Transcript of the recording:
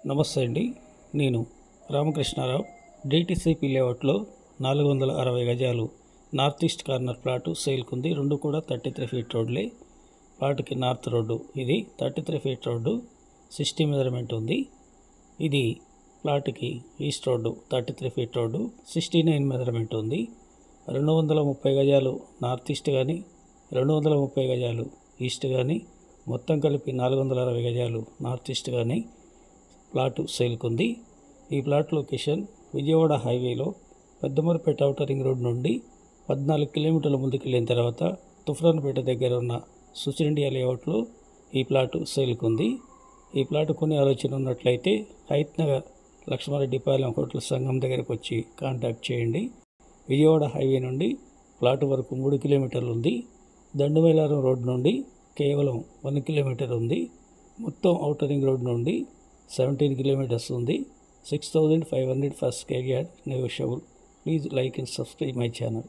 నమస్తే అండి. నేను రామకృష్ణారావు. డిటిసిపి లేఅవుట్లో 460 గజాలు నార్త్ ఈస్ట్ కార్నర్ ప్లాటు సేల్కుంది. రెండు కూడా 33 ఫీట్ రోడ్లే. ప్లాటుకి నార్త్ రోడ్డు, ఇది 33 ఫీట్ రోడ్డు, 60 మెజర్మెంట్ ఉంది. ఇది ప్లాటుకి east road 33 feet road, 69 measurement ఉంది. 230 గజాలు నార్త్ ఈస్ట్ కానీ, 230 గజాలు ఈస్ట్ కానీ, మొత్తం కలిపి 460 గజాలు నార్త్ ఈస్ట్ కానీ ప్లాటు సేల్కుంది. ఈ ప్లాట్ లొకేషన్ విజయవాడ హైవేలో పెద్దమూరుపేట ఔటర్ రింగ్ రోడ్ నుండి 14 కిలోమీటర్ల ముందుకు వెళ్ళిన తర్వాత తుఫ్రాన్పేట దగ్గర ఉన్న సుచిర్ ఇండియా లేఅవుట్లో ఈ ప్లాటు సేల్కుంది. ఈ ప్లాటు కొనే ఆలోచన ఉన్నట్లయితే హైత్ నగర్ లక్ష్మారెడ్డిపాలెం హోటల్ సంఘం దగ్గరకు వచ్చి కాంటాక్ట్ చేయండి. విజయవాడ హైవే నుండి ప్లాటు వరకు 3 కిలోమీటర్లు ఉంది. దండుమైలారం రోడ్ నుండి కేవలం 1 కిలోమీటర్ ఉంది. మొత్తం ఔటర్ రింగ్ రోడ్ నుండి 17 kilometers ఉంది. 6,500 per square yard negotiable. Please like and subscribe my channel.